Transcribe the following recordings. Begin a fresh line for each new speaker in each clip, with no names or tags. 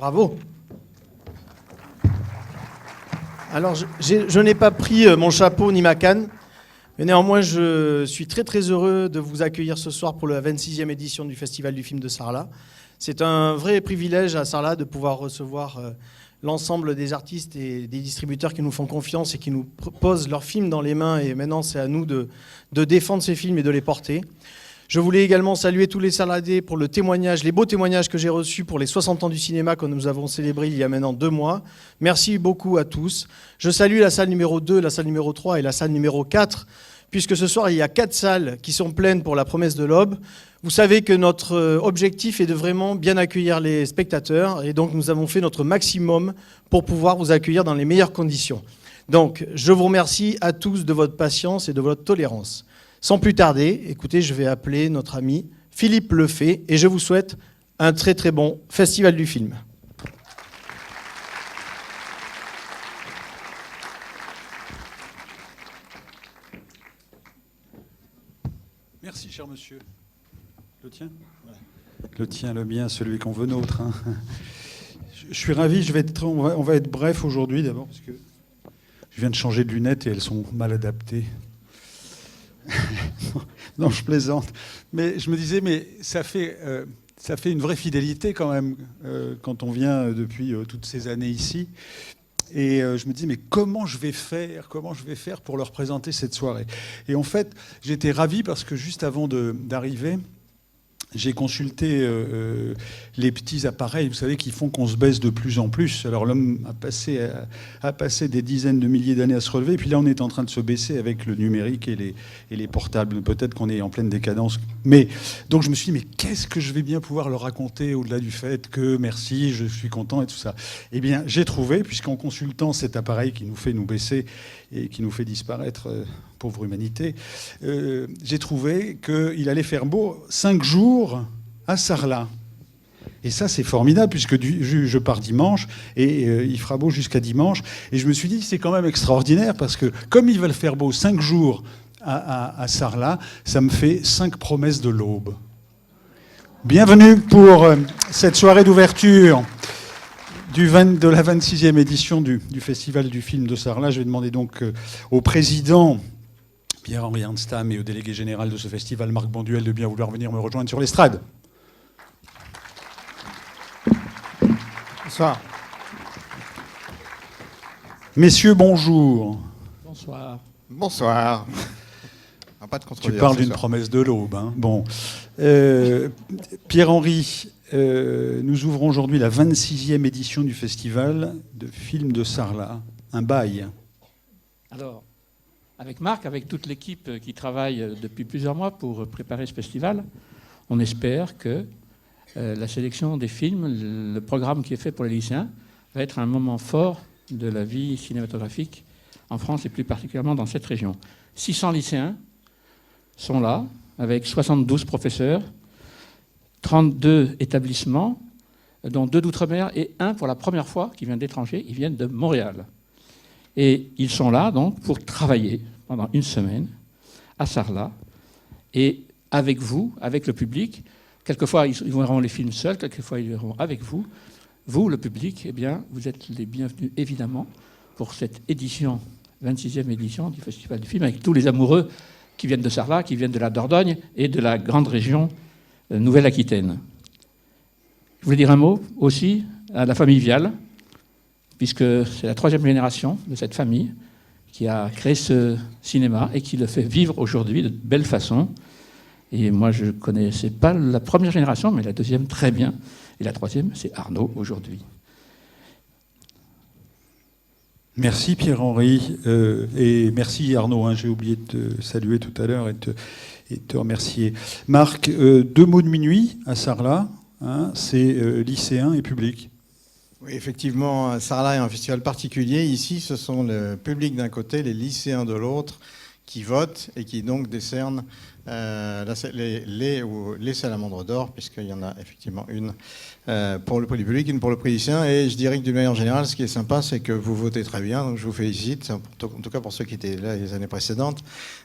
Bravo. Alors, je n'ai pas pris mon chapeau ni ma canne, mais néanmoins, je suis très très heureux de vous accueillir ce soir pour la 26e édition du Festival du film de Sarlat. C'est un vrai privilège à Sarlat de pouvoir recevoir l'ensemble des artistes et des distributeurs qui nous font confiance et qui nous posent leurs films dans les mains. Et maintenant, c'est à nous de défendre ces films et de les porter. Je voulais également saluer tous les Sarlatais pour le témoignage, les beaux témoignages que j'ai reçus pour les 60 ans du cinéma que nous avons célébrés il y a maintenant 2 mois. Merci beaucoup à tous. Je salue la salle numéro 2, la salle numéro 3 et la salle numéro 4, puisque ce soir, il y a 4 salles qui sont pleines pour La Promesse de l'Aube. Vous savez que notre objectif est de vraiment bien accueillir les spectateurs, et donc nous avons fait notre maximum pour pouvoir vous accueillir dans les meilleures conditions. Donc, je vous remercie à tous de votre patience et de votre tolérance. Sans plus tarder, écoutez, je vais appeler notre ami Philippe Lefay et je vous souhaite un très très bon Festival du film.
Merci, cher monsieur. Le tien ? Le tien, le mien, celui qu'on veut nôtre. Hein. Je suis ravi, on va être bref aujourd'hui d'abord, parce que je viens de changer de lunettes et elles sont mal adaptées. Non, je plaisante. Mais je me disais, mais ça fait une vraie fidélité quand même quand on vient depuis toutes ces années ici. Et je me dis, mais comment je vais faire pour leur présenter cette soirée ? Et en fait, j'étais ravi parce que juste avant d'arriver, j'ai consulté les petits appareils, vous savez, qui font qu'on se baisse de plus en plus. Alors l'homme a passé des dizaines de milliers d'années à se relever, et puis là on est en train de se baisser avec le numérique et les portables. Peut-être qu'on est en pleine décadence. Mais donc je me suis dit, mais qu'est-ce que je vais bien pouvoir leur raconter au-delà du fait que merci, je suis content et tout ça. Eh bien, j'ai trouvé, puisqu'en consultant cet appareil qui nous fait nous baisser et qui nous fait disparaître, pauvre humanité, j'ai trouvé qu'il allait faire beau 5 jours à Sarlat. Et ça, c'est formidable, puisque je pars dimanche, et il fera beau jusqu'à dimanche. Et je me suis dit, c'est quand même extraordinaire, parce que comme il va le faire beau 5 jours à Sarlat, ça me fait 5 promesses de l'aube. Bienvenue pour cette soirée d'ouverture de la 26e édition du Festival du film de Sarlat. Je vais demander donc au président Pierre-Henri Arnstam et au délégué général de ce festival, Marc Bonduel, de bien vouloir venir me rejoindre sur l'estrade.
Bonsoir.
Messieurs, bonjour.
Bonsoir.
Bonsoir. Pas de
tu parles d'une promesse de l'aube. Hein. Bon. Pierre-Henri, nous ouvrons aujourd'hui la 26e édition du Festival de films de Sarlat. Un bail.
Alors, avec Marc, avec toute l'équipe qui travaille depuis plusieurs mois pour préparer ce festival, on espère que la sélection des films, le programme qui est fait pour les lycéens, va être un moment fort de la vie cinématographique en France et plus particulièrement dans cette région. 600 lycéens sont là, avec 72 professeurs, 32 établissements, dont 2 d'outre-mer et 1 pour la première fois qui vient d'étranger, ils viennent de Montréal. Et ils sont là donc pour travailler pendant une semaine à Sarlat et avec vous, avec le public. Quelquefois, ils verront les films seuls, quelquefois, ils verront avec vous. Vous, le public, eh bien, vous êtes les bienvenus, évidemment, pour cette édition, 26e édition du Festival du film, avec tous les amoureux qui viennent de Sarlat, qui viennent de la Dordogne et de la grande région Nouvelle-Aquitaine. Je voulais dire un mot aussi à la famille Vial, puisque c'est la 3e génération de cette famille qui a créé ce cinéma et qui le fait vivre aujourd'hui de belle façon. Et moi, je ne connaissais pas la première génération, mais la 2e très bien. Et la 3e, c'est Arnaud aujourd'hui.
Merci Pierre-Henri. Et merci Arnaud. Hein, j'ai oublié de te saluer tout à l'heure et de te remercier. Marc, 2 mots de minuit à Sarlat, hein, c'est lycéen et public.
Oui, effectivement, Sarlat est un festival particulier. Ici, ce sont le public d'un côté, les lycéens de l'autre, qui votent et qui donc décernent les salamandres d'or, puisqu'il y en a effectivement une pour le prix du public, une pour le prix lycéen. Et je dirais que d'une manière générale, ce qui est sympa, c'est que vous votez très bien, donc je vous félicite, en tout cas pour ceux qui étaient là les années précédentes.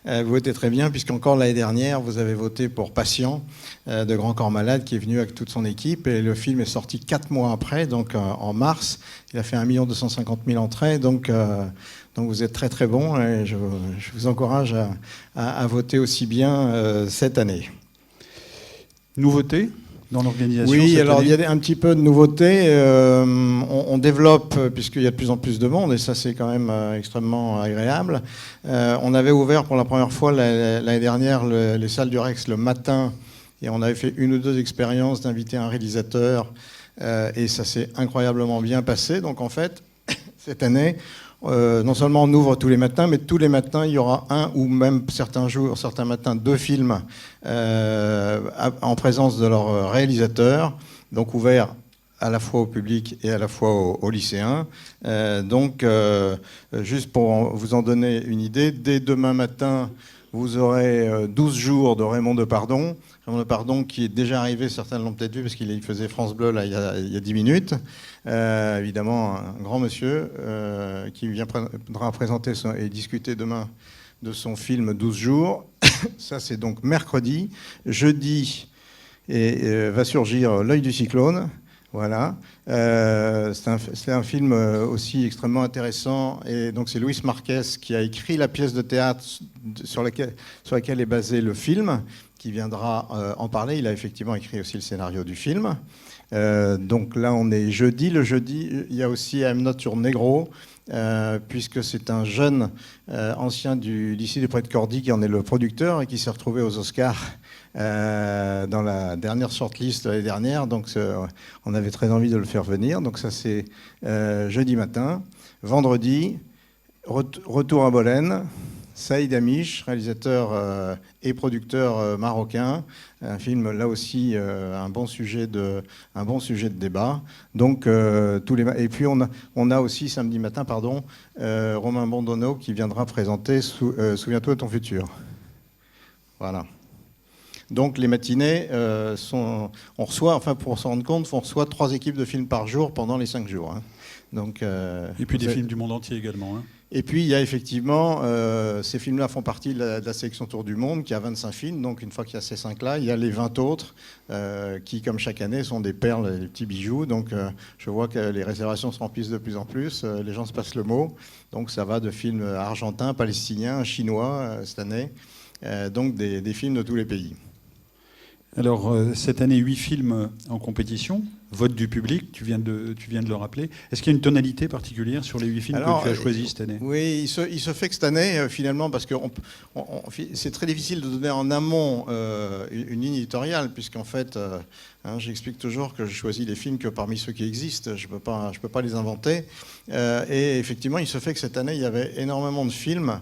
Vous votez très bien, puisqu'encore l'année dernière, vous avez voté pour Patient de Grand Corps Malade, qui est venu avec toute son équipe, et le film est sorti 4 mois après, donc en mars. Il a fait 1 250 000 entrées, donc vous êtes très très bon, et je vous encourage à voter aussi bien cette année.
Nouveauté dans l'organisation?
Oui, alors il y a un petit peu de nouveauté. On développe, puisqu'il y a de plus en plus de monde, et ça c'est quand même extrêmement agréable. On avait ouvert pour la première fois l'année dernière les salles du Rex le matin, et on avait fait 1 ou 2 expériences d'inviter un réalisateur, et ça s'est incroyablement bien passé. Donc en fait, cette année, non seulement on ouvre tous les matins, mais tous les matins, il y aura 1 ou même certains jours, certains matins, 2 films en présence de leur réalisateur, donc ouverts à la fois au public et à la fois aux lycéens. Juste pour vous en donner une idée, dès demain matin, vous aurez 12 jours de Raymond Depardon. Raymond Depardon qui est déjà arrivé, certains l'ont peut-être vu parce qu'il faisait France Bleu là, il y a 10 minutes. Évidemment, un grand monsieur qui viendra présenter et discuter demain de son film 12 jours. Ça, c'est donc mercredi. Jeudi, va surgir L'œil du cyclone. Voilà. C'est un film aussi extrêmement intéressant. Et donc, c'est Luis Marquez qui a écrit la pièce de théâtre sur laquelle est basé le film, qui viendra en parler. Il a effectivement écrit aussi le scénario du film. Donc là, on est jeudi. Le jeudi, il y a aussi I'm Not Your Negro, puisque c'est un jeune ancien du lycée du Pré de Cordy qui en est le producteur et qui s'est retrouvé aux Oscars dans la dernière shortlist l'année dernière. Donc on avait très envie de le faire venir. Donc ça, c'est jeudi matin. Vendredi, retour à Bolène. Saïd Amish, réalisateur et producteur marocain, un film là aussi un bon sujet de débat. Donc et puis on a aussi samedi matin Romain Bondonneau qui viendra présenter Souviens-toi de ton futur. Voilà. Donc les matinées on reçoit, enfin pour s'en rendre compte, on reçoit 3 équipes de films par jour pendant les 5 jours. Hein. Donc
et puis des films du monde entier également. Hein.
Et puis, il y a effectivement, ces films-là font partie de la sélection Tour du Monde, qui a 25 films. Donc, une fois qu'il y a ces 5-là, il y a les 20 autres, qui, comme chaque année, sont des perles, des petits bijoux. Donc, je vois que les réservations se remplissent de plus en plus. Les gens se passent le mot. Donc, ça va de films argentins, palestiniens, chinois, cette année. Donc, des films de tous les pays.
Alors, cette année, 8 films en compétition, vote du public, tu viens de le rappeler. Est-ce qu'il y a une tonalité particulière sur les 8 films que tu as choisis cette année?
Oui, il se fait que cette année, finalement, parce que c'est très difficile de donner en amont une ligne éditoriale, puisqu'en fait, j'explique toujours que je choisis les films que parmi ceux qui existent, je peux pas les inventer. Et effectivement, il se fait que cette année, il y avait énormément de films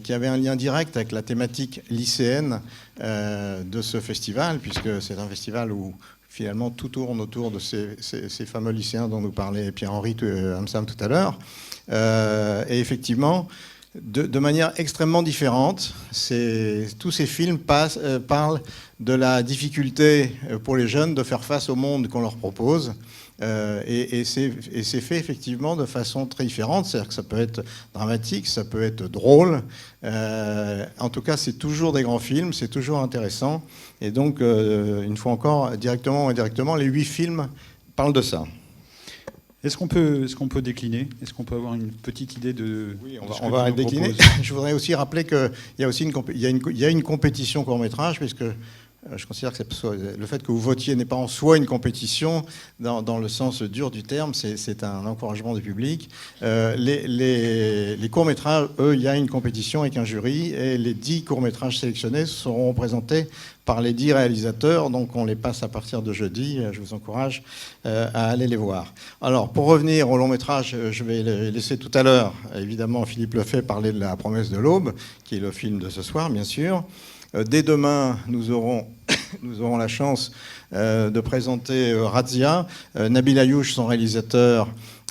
qui avait un lien direct avec la thématique lycéenne de ce festival, puisque c'est un festival où finalement tout tourne autour de ces fameux lycéens dont nous parlait Pierre-Henri Hamsam tout à l'heure. Et effectivement, de manière extrêmement différente, tous ces films parlent de la difficulté pour les jeunes de faire face au monde qu'on leur propose. Et c'est fait effectivement de façon très différente, c'est-à-dire que ça peut être dramatique, ça peut être drôle. En tout cas, c'est toujours des grands films, c'est toujours intéressant. Et donc, une fois encore, directement ou indirectement, les 8 films parlent de ça.
Est-ce qu'on peut décliner? Est-ce qu'on peut avoir une petite idée de...
Oui, on va décliner. Je voudrais aussi rappeler qu'il y a aussi une compétition court-métrage, puisque je considère que le fait que vous votiez n'est pas en soi une compétition dans le sens dur du terme, c'est un encouragement du public. Les courts-métrages, eux, il y a une compétition avec un jury, et les 10 courts-métrages sélectionnés seront présentés par les 10 réalisateurs, donc on les passe à partir de jeudi. Je vous encourage à aller les voir. Alors, pour revenir au long-métrage, je vais laisser tout à l'heure, évidemment, Philippe Lefebvre parler de La promesse de l'aube, qui est le film de ce soir, bien sûr. Dès demain, nous aurons la chance de présenter Razzia. Nabil Ayouch, son réalisateur,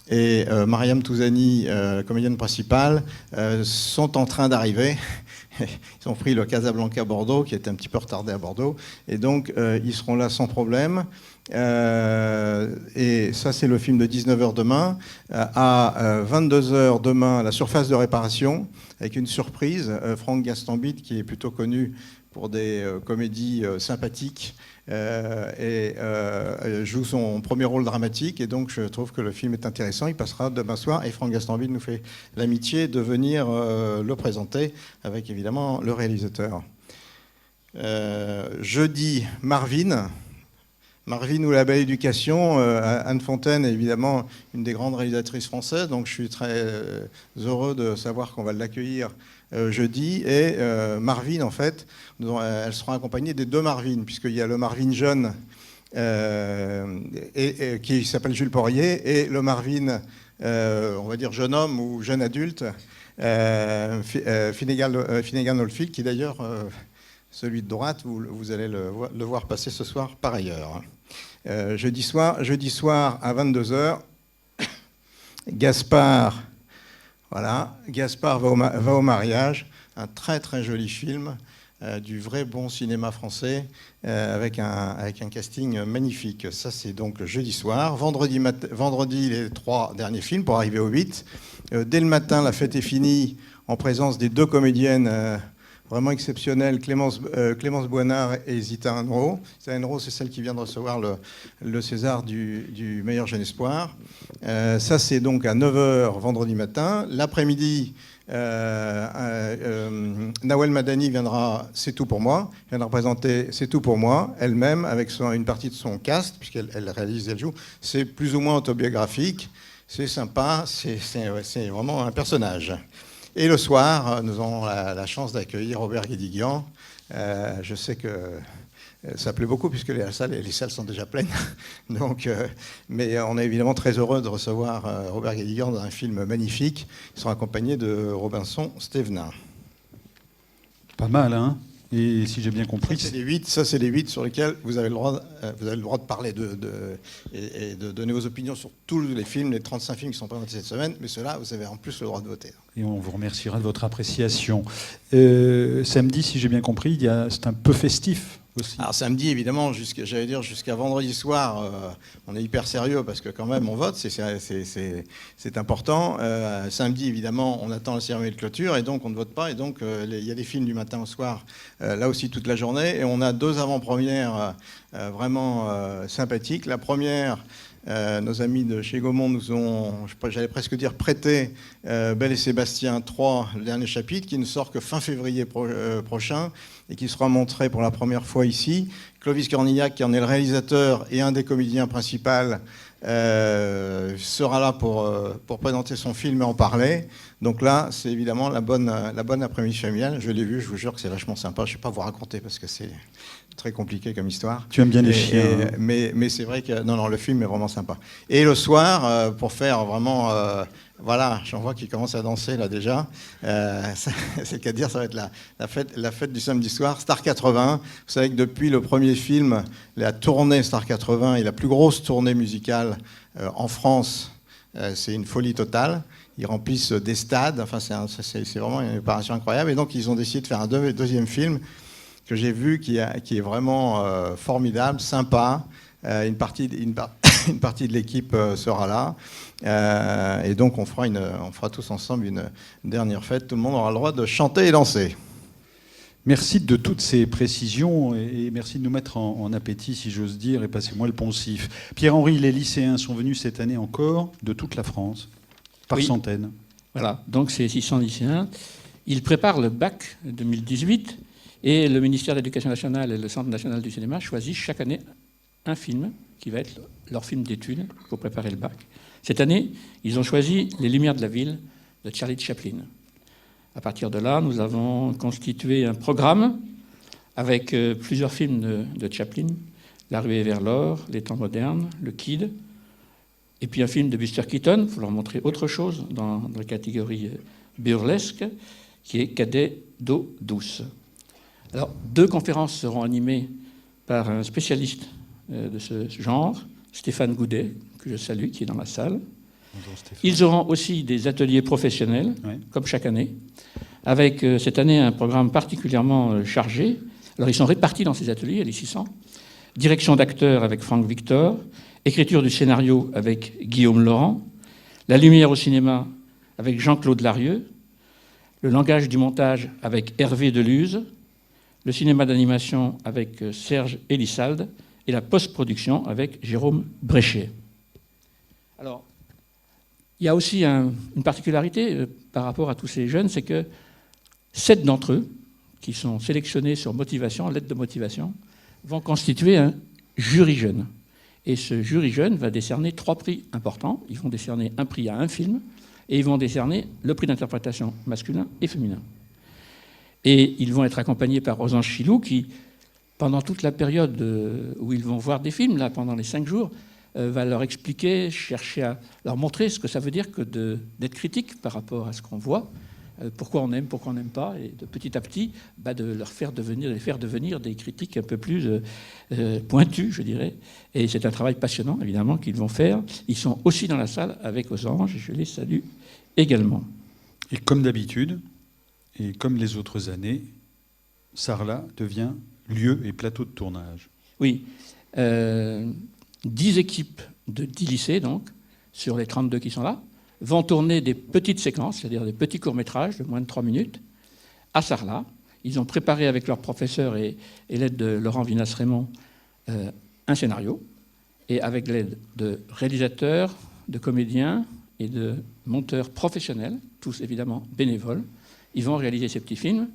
et Mariam Touzani, comédienne principale, sont en train d'arriver. ils ont pris le Casablanca-Bordeaux, qui était un petit peu retardé à Bordeaux, et donc ils seront là sans problème. Et ça, c'est le film de 19h demain. À 22h demain, à la surface de réparation, avec une surprise, Franck Gastambide, qui est plutôt connu pour des comédies sympathiques, joue son premier rôle dramatique, et donc je trouve que le film est intéressant. Il passera demain soir, et Franck Gastambide nous fait l'amitié de venir le présenter avec évidemment le réalisateur. Jeudi, Marvin ou La Belle Éducation. Anne Fontaine est évidemment une des grandes réalisatrices françaises, donc je suis très heureux de savoir qu'on va l'accueillir jeudi. Et Marvin, en fait, elle sera accompagnée des deux Marvin, puisqu'il y a le Marvin jeune qui s'appelle Jules Porrier, et le Marvin, on va dire jeune homme ou jeune adulte, Finnegan Oldfield, qui d'ailleurs, celui de droite, vous allez le voir passer ce soir par ailleurs. Jeudi soir à 22h, Gaspard va au mariage, un très très joli film, du vrai bon cinéma français, avec un casting magnifique. Ça, c'est donc jeudi soir. Vendredi, les 3 derniers films pour arriver au 8. Dès le matin, la fête est finie en présence des 2 comédiennes vraiment exceptionnelles, Clémence Boinard et Zita Enro. Zita Enro, c'est celle qui vient de recevoir le César du meilleur jeune espoir. Ça, c'est donc à 9h vendredi matin. L'après-midi, Nawel Madani viendra présenter C'est tout pour moi, elle-même, avec une partie de son cast, puisqu'elle réalise, elle joue. C'est plus ou moins autobiographique, c'est sympa, c'est vraiment un personnage. Et le soir, nous avons la chance d'accueillir Robert Guédiguian. Je sais que ça plaît beaucoup, puisque les salles sont déjà pleines. Donc, mais on est évidemment très heureux de recevoir Robert Guédiguian dans un film magnifique. Ils sont accompagnés de Robinson Stevenin.
Pas mal, hein? Et si j'ai bien compris...
Ça, c'est les 8 sur lesquels vous avez le droit de parler et de donner vos opinions sur tous les films, les 35 films qui sont présentés cette semaine. Mais ceux-là, vous avez en plus le droit de voter.
Et on vous remerciera de votre appréciation. Samedi, si j'ai bien compris, c'est un peu festif aussi.
Alors samedi, évidemment, jusqu'à vendredi soir, on est hyper sérieux parce que quand même on vote, c'est important. Samedi, évidemment, on attend la cérémonie de clôture et donc on ne vote pas. Et donc il y a des films du matin au soir, là aussi toute la journée. Et on a 2 avant-premières vraiment sympathiques. La première... nos amis de chez Gaumont nous ont, j'allais presque dire, prêté Belle et Sébastien 3, le dernier chapitre, qui ne sort que fin février prochain et qui sera montré pour la première fois ici. Clovis Cornillac, qui en est le réalisateur et un des comédiens principaux, sera là pour présenter son film et en parler. Donc là, c'est évidemment la bonne après-midi familiale. Je l'ai vu, je vous jure que c'est vachement sympa. Je ne vais pas vous raconter parce que c'est très compliqué comme histoire.
Tu aimes bien les chiens.
Mais c'est vrai que non, le film est vraiment sympa. Et le soir, pour faire vraiment... voilà, j'en vois qui commence à danser là déjà. C'est le cas de dire, ça va être la fête du samedi soir. Star 80. Vous savez que depuis le premier film, la tournée Star 80 est la plus grosse tournée musicale en France. C'est une folie totale. Ils remplissent des stades. Enfin, c'est vraiment une opération incroyable. Et donc, ils ont décidé de faire un deuxième film que j'ai vu, qui est vraiment formidable, sympa. Une partie de l'équipe sera là. Et donc, on fera tous ensemble une dernière fête. Tout le monde aura le droit de chanter et danser.
Merci de toutes ces précisions et merci de nous mettre en appétit, si j'ose dire, et passez-moi le poncif. Pierre-Henri, les lycéens sont venus cette année encore de toute la France, par centaines.
Voilà, donc c'est 600 lycéens. Ils préparent le bac 2018 et le ministère de l'Éducation nationale et le Centre national du cinéma choisissent chaque année un film qui va être leur film d'études pour préparer le bac. Cette année, ils ont choisi Les Lumières de la ville de Charlie Chaplin. À partir de là, nous avons constitué un programme avec plusieurs films de Chaplin, La ruée vers l'or, Les temps modernes, Le Kid, et puis un film de Buster Keaton, il faut leur montrer autre chose dans la catégorie burlesque, qui est Cadet d'eau douce. Alors, 2 conférences seront animées par un spécialiste de ce genre, Stéphane Goudet, que je salue, qui est dans la salle. Bonjour, Stéphane. Ils auront aussi des ateliers professionnels, comme chaque année, avec cette année un programme particulièrement chargé. Alors ils sont répartis dans ces ateliers, les 600. Direction d'acteur avec Franck Victor, écriture du scénario avec Guillaume Laurent, la lumière au cinéma avec Jean-Claude Larieux, le langage du montage avec Hervé Deluse, le cinéma d'animation avec Serge Elissalde et la post-production avec Jérôme Bréchet. Alors, il y a aussi une particularité par rapport à tous ces jeunes, c'est que 7 d'entre eux, qui sont sélectionnés sur motivation, lettre de motivation, vont constituer un jury jeune. Et ce jury jeune va décerner 3 prix importants. Ils vont décerner un prix à un film et ils vont décerner le prix d'interprétation masculin et féminin. Et ils vont être accompagnés par Rosange Chilou qui, pendant toute la période où ils vont voir des films, là, pendant les 5 jours, va leur expliquer, chercher à leur montrer ce que ça veut dire que d'être critique par rapport à ce qu'on voit, pourquoi on aime, pourquoi on n'aime pas, et de petit à petit, de les faire devenir des critiques un peu plus pointues, je dirais. Et c'est un travail passionnant, évidemment, qu'ils vont faire. Ils sont aussi dans la salle avec Osange, et je les salue également.
Et comme d'habitude, et comme les autres années, Sarlat devient lieu et plateau de tournage.
Oui. 10 équipes de 10 lycées, donc, sur les 32 qui sont là, vont tourner des petites séquences, c'est-à-dire des petits courts-métrages de moins de 3 minutes, à Sarlat. Ils ont préparé avec leur professeur et l'aide de Laurent Vinas-Raymond un scénario, et avec l'aide de réalisateurs, de comédiens et de monteurs professionnels, tous évidemment bénévoles, ils vont réaliser ces petits films.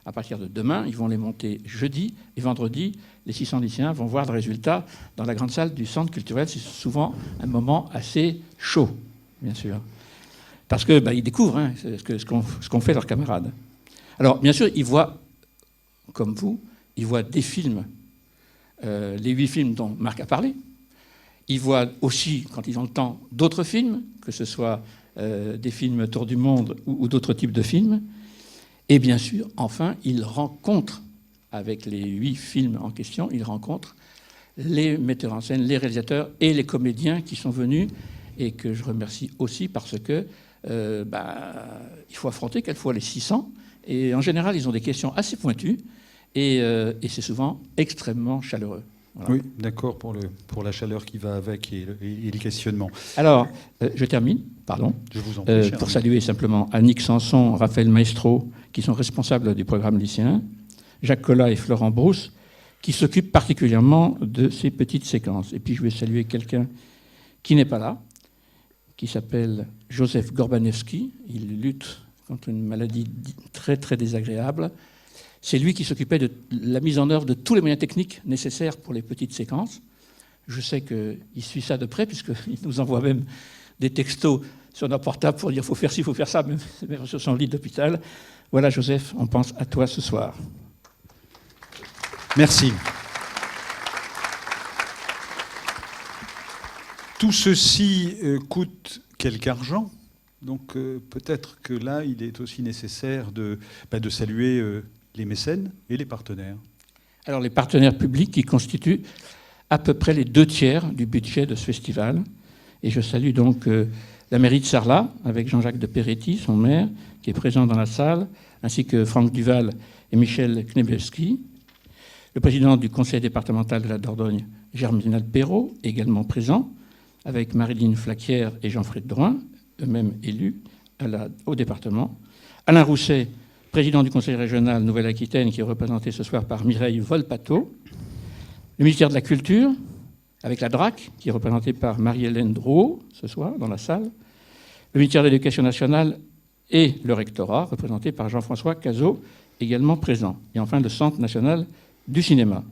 À partir de demain, ils vont les monter jeudi et vendredi. Les 600 lycéens vont voir le résultat dans la grande salle du centre culturel. C'est souvent un moment assez chaud, bien sûr. Parce qu'ils découvrent ce qu'ont fait leurs camarades. Alors, bien sûr, ils voient, comme vous, ils voient des films, les 8 films dont Marc a parlé. Ils voient aussi, quand ils ont le temps, d'autres films, que ce soit des films Tour du Monde ou d'autres types de films. Et bien sûr, enfin, ils rencontrent, avec les 8 films en question, ils rencontrent les metteurs en scène, les réalisateurs et les comédiens qui sont venus et que je remercie aussi parce que il faut affronter quelquefois les 600. Et en général, ils ont des questions assez pointues et c'est souvent extrêmement chaleureux. Voilà.
Oui, d'accord, pour la chaleur qui va avec et les questionnements.
Alors, je termine, pardon,
je vous en prie,
pour saluer simplement Annick Sanson, Raphaël Maestro, qui sont responsables du programme lycéen, Jacques Collat et Florent Brousse, qui s'occupent particulièrement de ces petites séquences. Et puis je vais saluer quelqu'un qui n'est pas là, qui s'appelle Joseph Gorbanewski. Il lutte contre une maladie très très désagréable. C'est lui qui s'occupait de la mise en œuvre de tous les moyens techniques nécessaires pour les petites séquences. Je sais qu'il suit ça de près, puisqu'il nous envoie même des textos sur nos portables pour dire « faut faire ci, faut faire ça », même sur son lit d'hôpital. Voilà, Joseph, on pense à toi ce soir.
Merci. Tout ceci coûte quelque argent, donc peut-être que là, il est aussi nécessaire de saluer les mécènes et les partenaires.
Alors les partenaires publics qui constituent à peu près les 2/3 du budget de ce festival. Et je salue donc la mairie de Sarlat, avec Jean-Jacques de Peretti, son maire, qui est présent dans la salle, ainsi que Franck Duval et Michel Knebelski. Le président du conseil départemental de la Dordogne, Germinal Perrault, également présent, avec Marilyn Flaquière et Jean-Fred Drouin, eux-mêmes élus au département. Alain Rousset, président du conseil régional Nouvelle-Aquitaine, qui est représenté ce soir par Mireille Volpato. Le ministère de la Culture, avec la DRAC, qui est représentée par Marie-Hélène Drouot, ce soir, dans la salle. Le ministère de l'Éducation nationale et le rectorat, représenté par Jean-François Cazot, également présent. Et enfin, le Centre national du cinéma.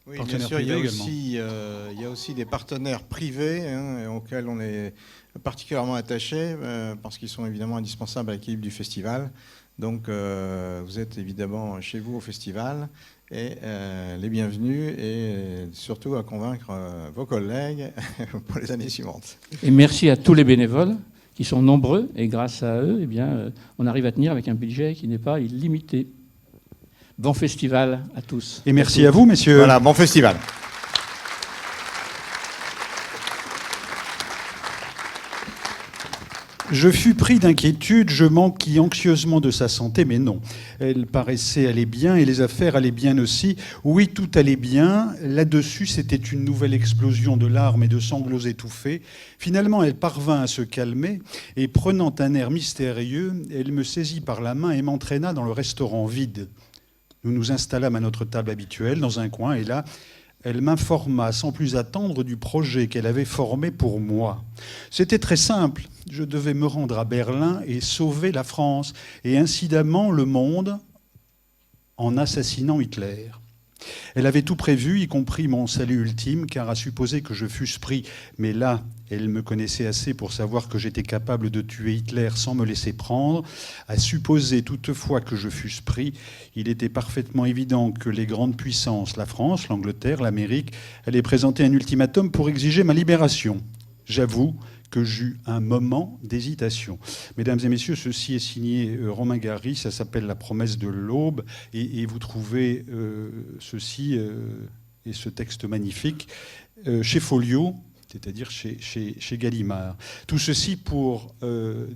Oui, bien sûr, il y a aussi des partenaires privés auxquels on est particulièrement attachés parce qu'ils sont évidemment indispensables à l'équilibre du festival. Donc vous êtes évidemment chez vous au festival et les bienvenus et surtout à convaincre vos collègues pour les années suivantes.
Et merci à tous les bénévoles qui sont nombreux et grâce à eux, on arrive à tenir avec un budget qui n'est pas illimité. Bon festival à tous.
Et merci à vous, messieurs.
Voilà, bon festival.
Je fus pris d'inquiétude, je m'enquis anxieusement de sa santé, mais non. Elle paraissait aller bien et les affaires allaient bien aussi. Oui, tout allait bien. Là-dessus, c'était une nouvelle explosion de larmes et de sanglots étouffés. Finalement, elle parvint à se calmer et, prenant un air mystérieux, elle me saisit par la main et m'entraîna dans le restaurant vide. Nous nous installâmes à notre table habituelle dans un coin et là, elle m'informa sans plus attendre du projet qu'elle avait formé pour moi. C'était très simple. Je devais me rendre à Berlin et sauver la France, et incidemment le monde, en assassinant Hitler. Elle avait tout prévu, y compris mon salut ultime, car à supposer que je fusse pris, mais là, elle me connaissait assez pour savoir que j'étais capable de tuer Hitler sans me laisser prendre, à supposer toutefois que je fusse pris, il était parfaitement évident que les grandes puissances, la France, l'Angleterre, l'Amérique, allaient présenter un ultimatum pour exiger ma libération. J'avoue que j'eus un moment d'hésitation. Mesdames et messieurs, ceci est signé Romain Gary, ça s'appelle La promesse de l'aube, et vous trouvez ceci et ce texte magnifique chez Folio, c'est-à-dire chez Gallimard. Tout ceci pour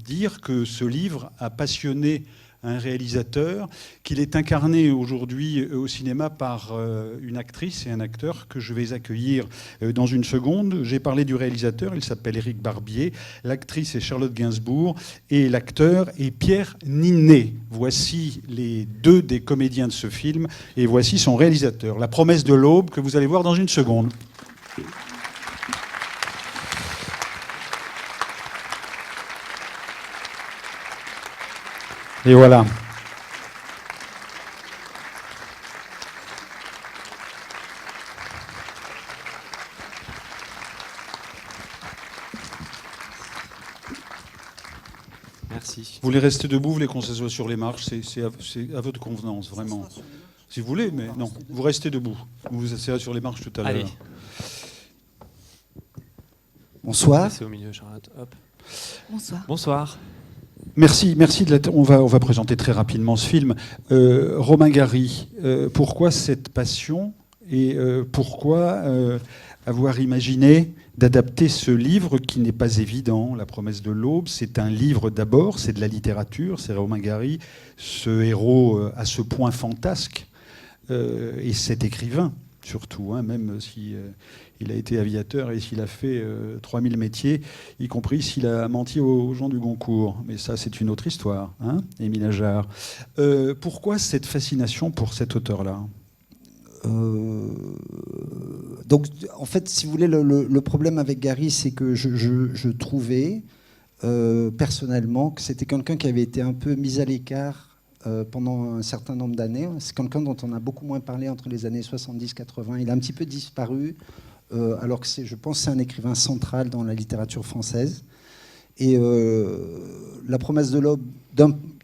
dire que ce livre a passionné un réalisateur, qu'il est incarné aujourd'hui au cinéma par une actrice et un acteur que je vais accueillir dans une seconde. J'ai parlé du réalisateur, il s'appelle Éric Barbier, l'actrice est Charlotte Gainsbourg et l'acteur est Pierre Ninet. Voici les deux des comédiens de ce film et voici son réalisateur, La promesse de l'aube, que vous allez voir dans une seconde. Et voilà.
Merci.
Vous voulez rester debout, vous voulez qu'on s'assoie sur les marches, c'est à votre convenance, vraiment. Si vous voulez, mais non, vous restez debout. Vous vous asseyez sur les marches tout à l'heure.
Allez.
Bonsoir.
C'est au milieu, Charlotte. Hop.
Bonsoir.
Bonsoir.
Merci on va présenter très rapidement ce film. Romain Gary, pourquoi cette passion et pourquoi avoir imaginé d'adapter ce livre qui n'est pas évident, La promesse de l'aube. C'est un livre d'abord, c'est de la littérature, c'est Romain Gary, ce héros à ce point fantasque, et cet écrivain surtout, hein, même si il a été aviateur et s'il a fait 3000 métiers, y compris s'il a menti aux gens du Goncourt. Mais ça, c'est une autre histoire, hein, Émile Ajar. Pourquoi cette fascination pour cet auteur-là ?
Donc, en fait, si vous voulez, le problème avec Gary, c'est que je trouvais personnellement que c'était quelqu'un qui avait été un peu mis à l'écart pendant un certain nombre d'années. C'est quelqu'un dont on a beaucoup moins parlé entre les années 70-80. Il a un petit peu disparu, alors que je pense que c'est un écrivain central dans la littérature française. Et La promesse de l'aube,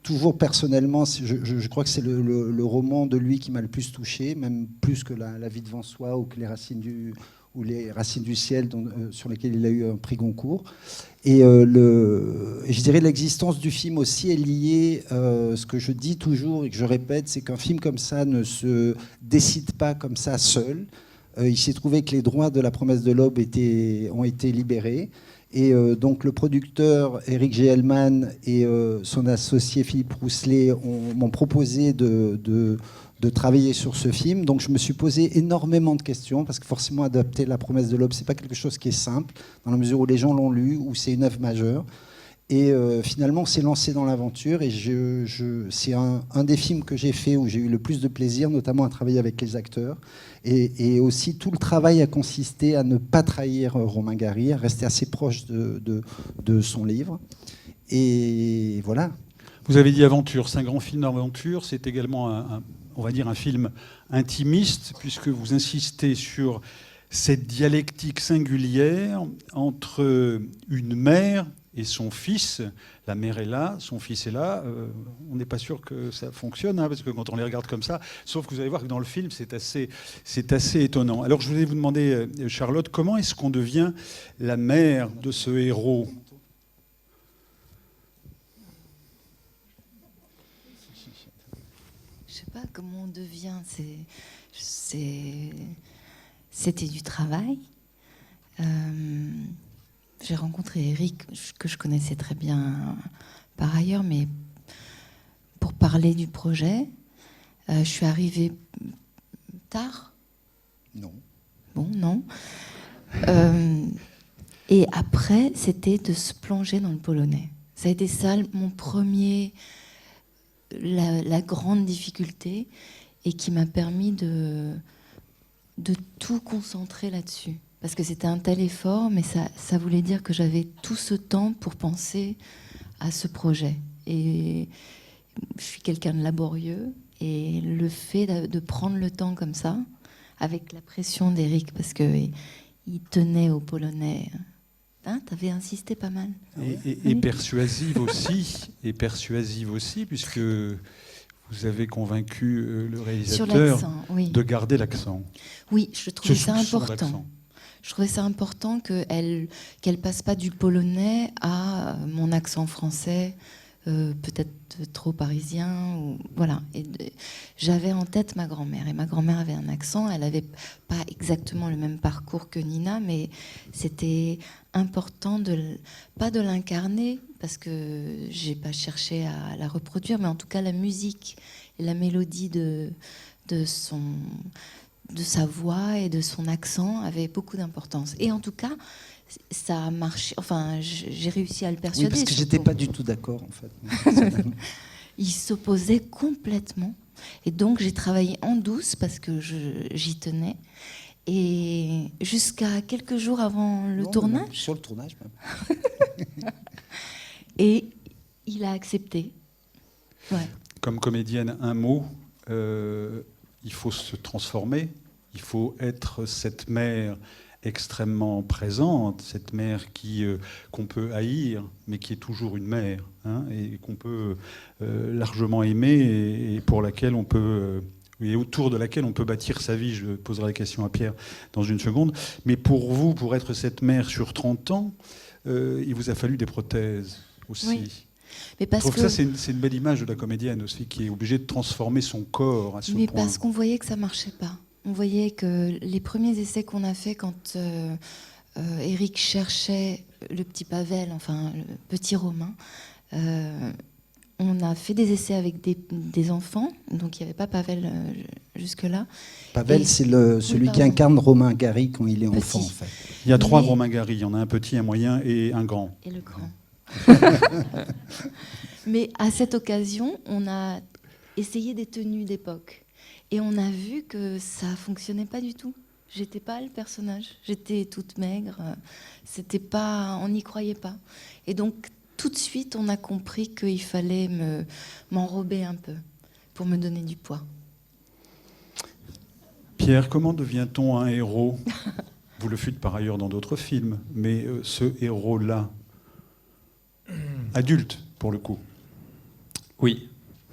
toujours personnellement, je crois que c'est le roman de lui qui m'a le plus touché, même plus que La vie devant soi ou que Les racines du ciel, sur lesquelles il a eu un prix Goncourt. Et je dirais l'existence du film aussi est liée, ce que je dis toujours et que je répète, c'est qu'un film comme ça ne se décide pas comme ça seul. Il s'est trouvé que les droits de La promesse de l'aube ont été libérés. Et donc le producteur Eric G. Hellman et son associé Philippe Rousselet m'ont proposé de travailler sur ce film. Donc je me suis posé énormément de questions, parce que forcément adapter La promesse de l'aube, c'est pas quelque chose qui est simple, dans la mesure où les gens l'ont lu, où c'est une œuvre majeure. Et finalement, on s'est lancé dans l'aventure, et c'est un des films que j'ai fait où j'ai eu le plus de plaisir, notamment à travailler avec les acteurs. Et aussi, tout le travail a consisté à ne pas trahir Romain Gary, à rester assez proche de son livre. Et voilà.
Vous avez dit aventure, c'est un grand film d'aventure, c'est également on va dire un film intimiste, puisque vous insistez sur cette dialectique singulière entre une mère et son fils. La mère est là, son fils est là. On n'est pas sûr que ça fonctionne, hein, parce que quand on les regarde comme ça, sauf que vous allez voir que dans le film, c'est assez étonnant. Alors je voulais vous demander, Charlotte, comment est-ce qu'on devient la mère de ce héros ?
Je sais pas comment on devient. C'était du travail. j'ai rencontré Eric, que je connaissais très bien par ailleurs, mais pour parler du projet. Je suis arrivée tard.
Non.
Bon, non. Et après, c'était de se plonger dans le polonais. Ça a été ça, mon premier... la grande difficulté, et qui m'a permis de tout concentrer là-dessus. Parce que c'était un tel effort, mais ça voulait dire que j'avais tout ce temps pour penser à ce projet. Et je suis quelqu'un de laborieux, et le fait de prendre le temps comme ça, avec la pression d'Eric, parce qu'il tenait au polonais... Hein, t'avais insisté pas mal.
Et persuasive aussi, puisque vous avez convaincu le réalisateur de garder l'accent.
Oui, je trouvais ça important. Je trouvais ça important qu'elle passe pas du polonais à mon accent français, peut-être trop parisien. Voilà. J'avais en tête ma grand-mère, et ma grand-mère avait un accent. Elle n'avait pas exactement le même parcours que Nina, mais c'était important pas de l'incarner, parce que j'ai pas cherché à la reproduire, mais en tout cas la musique et la mélodie de sa voix et de son accent avaient beaucoup d'importance. Et en tout cas, ça a marché. Enfin, j'ai réussi à le persuader.
Oui, parce que j'étais pas du tout d'accord, en fait.
Il s'opposait complètement. Et donc, j'ai travaillé en douce parce que j'y tenais. Et jusqu'à quelques jours avant le tournage.
Sur le tournage, même.
Et il a accepté. Ouais.
Comme comédienne, un mot, il faut se transformer, il faut être cette mère extrêmement présente, cette mère qu'on peut haïr, mais qui est toujours une mère, hein, et qu'on peut largement aimer, et pour laquelle on peut... et autour de laquelle on peut bâtir sa vie. Je poserai la question à Pierre dans une seconde. Mais pour vous, pour être cette mère sur 30 ans, il vous a fallu des prothèses aussi.
Oui. Mais parce
je trouve que ça, c'est une belle image de la comédienne aussi, qui est obligée de transformer son corps à ce point.
Mais parce qu'on voyait que ça ne marchait pas. On voyait que les premiers essais qu'on a faits quand Eric cherchait le petit Pavel, enfin le petit Romain, on a fait des essais avec des enfants, donc il n'y avait pas Pavel jusque-là.
Pavel, c'est celui qui incarne Romain Gary quand il est enfant, en fait.
Il y a 3 Romain Gary, il y en a un petit, un moyen et un grand.
Et le grand. Mais à cette occasion, on a essayé des tenues d'époque. Et on a vu que ça ne fonctionnait pas du tout. J'étais pas le personnage. J'étais toute maigre. C'était pas, on n'y croyait pas. Et donc, tout de suite, on a compris qu'il fallait m'enrober un peu pour me donner du poids.
Pierre, comment devient-on un héros? Vous le fûtes par ailleurs dans d'autres films, mais ce héros-là, adulte pour le coup.
Oui.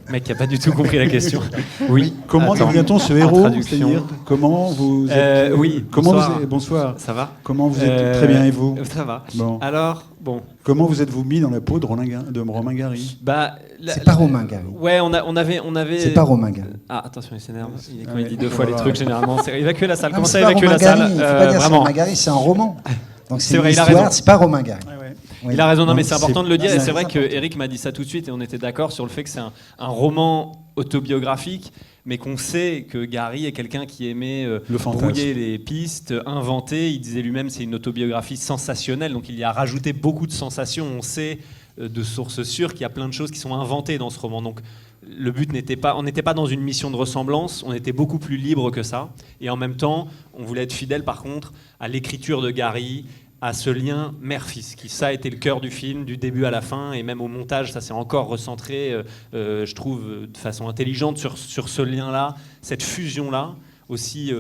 Mec, qui n'a pas du tout compris la question. Oui.
Comment devient-on ce héros? C'est-à-dire, comment vous êtes...
oui,
comment
bonsoir.
Vous êtes... Bonsoir.
Ça va?
Comment vous êtes... Très bien, et vous?
Ça va.
Bon.
Alors, bon.
Comment vous êtes-vous mis dans la peau de Romain Gary?
Bah,
c'est pas Romain Gary.
Ouais, on avait...
C'est pas Romain Gary.
Ah, attention, il s'énerve. Quand il dit 2 fois les trucs, généralement, c'est évacuer la salle.
Non,
Comment ça,
pas
évacuer la
Romain
salle?
Gary. Il faut pas dire c'est
Vraiment.
Romain Gary, c'est un roman. Donc
C'est vrai, il a raison.
C'est pas Romain Gary.
Il a raison, non, mais c'est important de le dire.
c'est
Et c'est vrai
important.
que Eric m'a dit ça tout de suite, et on était d'accord sur le fait que c'est un roman autobiographique, mais qu'on sait que Gary est quelqu'un qui aimait
Le fantasme.
brouiller les pistes, inventer. Il disait lui-même c'est une autobiographie sensationnelle, donc il y a rajouté beaucoup de sensations. On sait de sources sûres qu'il y a plein de choses qui sont inventées dans ce roman. Donc le but n'était pas, on n'était pas dans une mission de ressemblance, on était beaucoup plus libre que ça. Et en même temps, on voulait être fidèle par contre à l'écriture de Gary, à ce lien mère-fils, qui ça a été le cœur du film, du début à la fin, et même au montage, ça s'est encore recentré, je trouve, de façon intelligente sur ce lien-là, cette fusion-là, aussi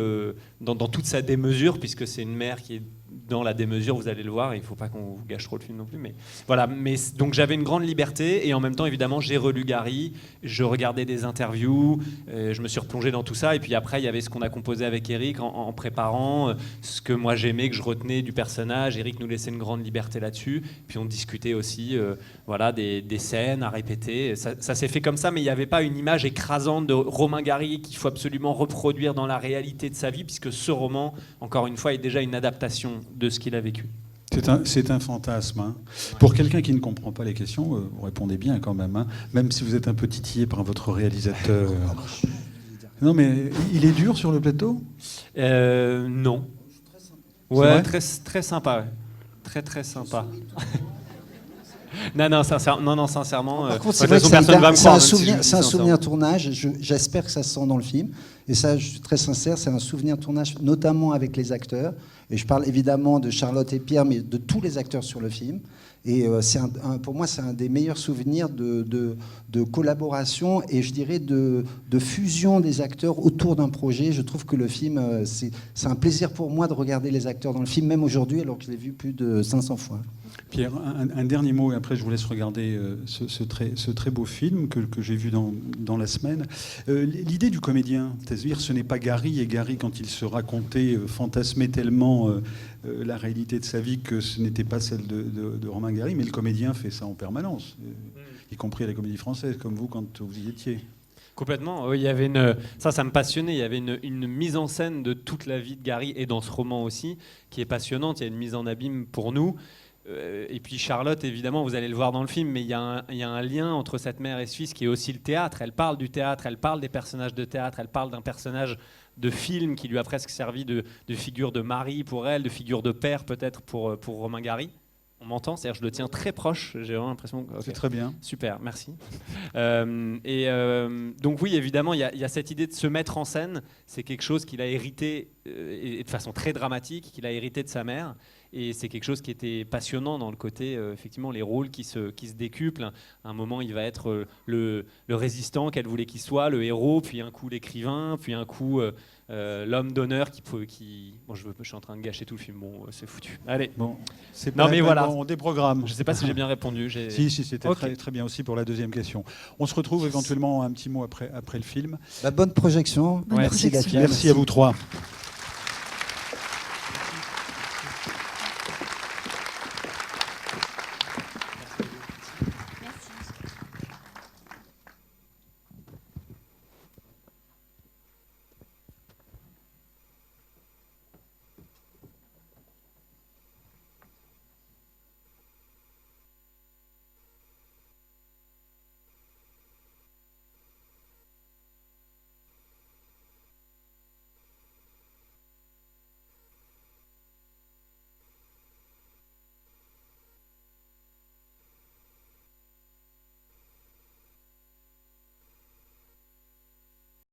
dans toute sa démesure, puisque c'est une mère qui est dans la démesure, vous allez le voir, et il ne faut pas qu'on vous gâche trop le film non plus, mais voilà. Mais, donc j'avais une grande liberté, et en même temps, évidemment, j'ai relu Gary, je regardais des interviews, je me suis replongé dans tout ça, et puis après, il y avait ce qu'on a composé avec Eric en préparant, ce que moi j'aimais, que je retenais du personnage. Eric nous laissait une grande liberté là-dessus, puis on discutait aussi voilà, des scènes à répéter. Ça s'est fait comme ça, mais il n'y avait pas une image écrasante de Romain Gary qu'il faut absolument reproduire dans la réalité de sa vie, puisque ce roman, encore une fois, est déjà une adaptation de ce qu'il a vécu.
C'est un fantasme. Hein. Pour quelqu'un qui ne comprend pas les questions, vous répondez bien quand même, hein, même si vous êtes un peu titillé par votre réalisateur. Non, mais il est dur sur le plateau ?
Non. Ouais, très sympa. Ouais. Très sympa. non, sincèrement.
Par contre, c'est vrai que c'est un souvenir tournage. J'espère que ça se sent dans le film. Et ça, je suis très sincère, c'est un souvenir tournage, notamment avec les acteurs. Et je parle évidemment de Charlotte et Pierre, mais de tous les acteurs sur le film. Et pour moi, c'est un des meilleurs souvenirs de collaboration et je dirais de fusion des acteurs autour d'un projet. Je trouve que le film, c'est un plaisir pour moi de regarder les acteurs dans le film, même aujourd'hui, alors que je l'ai vu plus de 500 fois.
Pierre, un dernier mot, et après je vous laisse regarder ce très beau film que j'ai vu dans la semaine. L'idée du comédien, c'est-à-dire ce n'est pas Gary, et Gary, quand il se racontait, fantasmait tellement la réalité de sa vie que ce n'était pas celle de Romain Gary, mais le comédien fait ça en permanence, y compris à la Comédie Française, comme vous quand vous y étiez.
Complètement. Oui, il y avait ça me passionnait. Il y avait une mise en scène de toute la vie de Gary et dans ce roman aussi qui est passionnante. Il y a une mise en abîme pour nous. Et puis Charlotte, évidemment, vous allez le voir dans le film, mais il y a un lien entre cette mère et ce fils qui est aussi le théâtre. Elle parle du théâtre, elle parle des personnages de théâtre, elle parle d'un personnage de film qui lui a presque servi de figure de mari pour elle, de figure de père peut-être pour Romain Gary. On m'entend, c'est-à-dire je le tiens très proche, j'ai vraiment l'impression que...
C'est très bien.
Super, merci. Donc oui, évidemment, il y a cette idée de se mettre en scène, c'est quelque chose qu'il a hérité, et de façon très dramatique, qu'il a hérité de sa mère, et c'est quelque chose qui était passionnant dans le côté, effectivement, les rôles qui se décuplent. À un moment, il va être le résistant qu'elle voulait qu'il soit, le héros, puis un coup l'écrivain, puis un coup... l'homme d'honneur qui... Bon, je suis en train de gâcher tout le film. Bon, c'est foutu. Allez.
Bon,
non, mais voilà.
On déprogramme.
Je ne sais pas si j'ai bien répondu.
Si, c'était
okay.
très bien aussi pour la deuxième question. On se retrouve éventuellement un petit mot après le film.
Bonne projection.
Bonne projection.
Merci à vous trois.